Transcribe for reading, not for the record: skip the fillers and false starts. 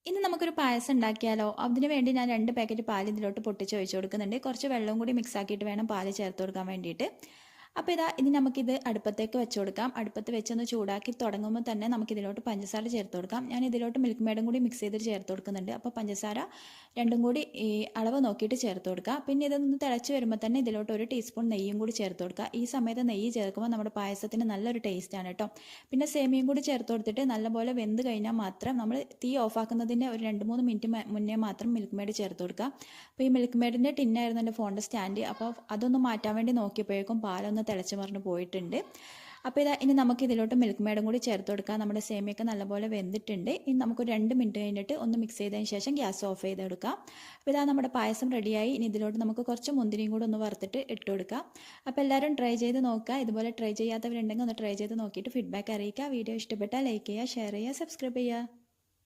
ഇന്ന് നമുക്കൊരു പായസം ഉണ്ടാക്കിയാലോ? അതിന് വേണ്ടി ഞാൻ 2 പാക്കറ്റ് പാൽ ഇതിലോട്ട് പൊട്ടിച്ച് ഒഴിച്ച് കൊടുക്കുന്നുണ്ട്. കുറച്ച് വെള്ളവും കൂടി മിക്സ് ആക്കിയിട്ട് വേണം പാല് ചേർത്ത് കൊടുക്കാൻ വേണ്ടിയിട്ട്. അപ്പോൾ ഇനി നമുക്കിത് അടുപ്പത്തേക്ക് വെച്ച് കൊടുക്കാം. അടുപ്പത്ത് വെച്ചൊന്ന് ചൂടാക്കി തുടങ്ങുമ്പോൾ തന്നെ നമുക്കിതിലോട്ട് പഞ്ചസാര ചേർത്ത് കൊടുക്കാം. ഞാൻ ഇതിലോട്ട് മിൽക്ക് മെയ്ഡും കൂടി മിക്സ് ചെയ്തിട്ട് ചേർത്ത് കൊടുക്കുന്നുണ്ട്. അപ്പോൾ പഞ്ചസാര രണ്ടും കൂടി ഈ അളവ് നോക്കിയിട്ട് ചേർത്ത് കൊടുക്കുക. പിന്നെ ഇതൊന്ന് തിളച്ച് വരുമ്പോൾ തന്നെ ഇതിലോട്ട് 1 ടീസ്പൂൺ നെയ്യും കൂടി ചേർത്ത് കൊടുക്കുക. ഈ സമയത്ത് നെയ്യ് ചേർക്കുമ്പോൾ നമ്മുടെ പായസത്തിന് നല്ലൊരു ടേസ്റ്റാണ് കേട്ടോ. പിന്നെ സേമിയയും കൂടി ചേർത്ത് കൊടുത്തിട്ട് നല്ലപോലെ വെന്ത് കഴിഞ്ഞാൽ മാത്രം നമ്മൾ തീ ഓഫാക്കുന്നതിൻ്റെ ഒരു 2-3 മിനിറ്റ് മുന്നേ മാത്രം മിൽക്ക് മെയ്ഡ് ചേർത്ത് കൊടുക്കുക. അപ്പോൾ ഈ മിൽക്ക് മെയ്ഡിൻ്റെ ടിന്നായിരുന്നു എൻ്റെ ഫോണിൻ്റെ സ്റ്റാൻഡ്. അപ്പോൾ അതൊന്ന് മാറ്റാൻ വേണ്ടി നോക്കിയപ്പോഴേക്കും പാലൊന്ന് തിളച്ച് മറിഞ്ഞ് പോയിട്ടുണ്ട്. അപ്പോൾ ഇനി നമുക്ക് ഇതിലോട്ട് മിൽക്ക് മെയ്ഡും കൂടി ചേർത്ത് കൊടുക്കാം. നമ്മുടെ സേമിയൊക്കെ നല്ലപോലെ വെന്തിട്ടുണ്ട്. ഇനി നമുക്ക് 2 മിനിറ്റ് കഴിഞ്ഞിട്ട് ഒന്ന് മിക്സ് ചെയ്തതിന് ശേഷം ഗ്യാസ് ഓഫ് ചെയ്തെടുക്കാം. അപ്പോൾ നമ്മുടെ പായസം റെഡിയായി. ഇനി ഇതിലോട്ട് നമുക്ക് കുറച്ച് മുന്തിരിയും കൂടി ഒന്ന് വറുത്തിട്ട് ഇട്ട് കൊടുക്കാം. അപ്പോൾ എല്ലാവരും ട്രൈ ചെയ്ത് നോക്കുക. ഇതുപോലെ ട്രൈ ചെയ്യാത്തവരുണ്ടെങ്കിൽ ഒന്ന് ട്രൈ ചെയ്ത് നോക്കിയിട്ട് ഫീഡ്ബാക്ക് അറിയിക്കുക. വീഡിയോ ഇഷ്ടപ്പെട്ടാൽ ലൈക്ക് ചെയ്യുക, ഷെയർ ചെയ്യുക, സബ്സ്ക്രൈബ് ചെയ്യുക.